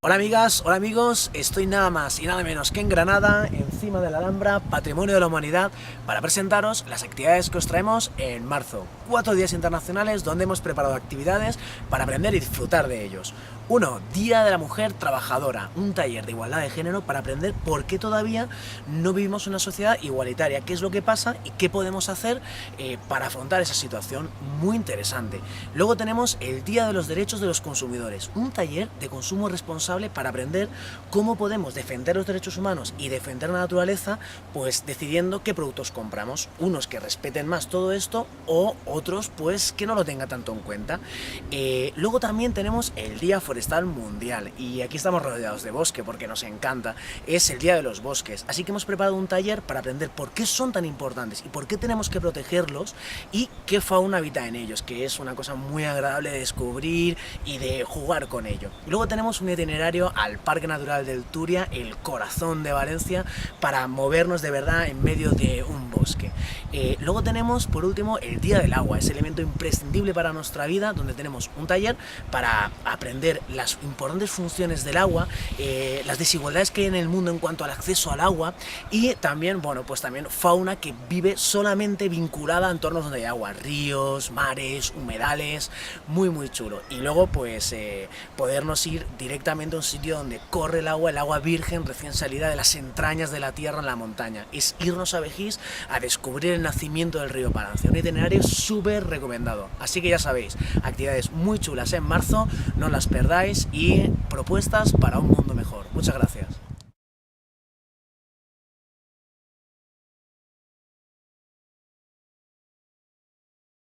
Hola amigas, hola amigos, estoy nada más y nada menos que en Granada, encima de la Alhambra, Patrimonio de la Humanidad, para presentaros las actividades que os traemos en marzo. 4 días internacionales donde hemos preparado actividades para aprender y disfrutar de ellos. 1. Día de la Mujer Trabajadora, un taller de igualdad de género para aprender por qué todavía no vivimos en una sociedad igualitaria, qué es lo que pasa y qué podemos hacer para afrontar esa situación muy interesante. Luego tenemos el Día de los Derechos de los Consumidores, un taller de consumo responsable para aprender cómo podemos defender los derechos humanos y defender la naturaleza, pues decidiendo qué productos compramos, unos que respeten más todo esto o otros pues que no lo tenga tanto en cuenta. Luego también tenemos el Día Forestal Mundial y aquí estamos rodeados de bosque porque nos encanta, es el Día de los Bosques, así que hemos preparado un taller para aprender por qué son tan importantes y por qué tenemos que protegerlos y qué fauna habita en ellos, que es una cosa muy agradable de descubrir y de jugar con ello. Y luego tenemos un itinerario al Parque Natural del Turia, el corazón de Valencia, para movernos de verdad en medio de un bosque. Luego tenemos, por último, el Día del Agua, ese elemento imprescindible para nuestra vida, donde tenemos un taller para aprender las importantes funciones del agua, las desigualdades que hay en el mundo en cuanto al acceso al agua y también, bueno, pues también fauna que vive solamente vinculada a entornos donde hay agua, ríos, mares, humedales, muy chulo. Y luego pues podernos ir directamente a un sitio donde corre el agua virgen recién salida de las entrañas de la tierra en la montaña. Es irnos a Vejís a descubrir el nacimiento del río Palancia, un itinerario súper recomendado. Así que ya sabéis, actividades muy chulas en marzo, no las perdáis y propuestas para un mundo mejor. Muchas gracias.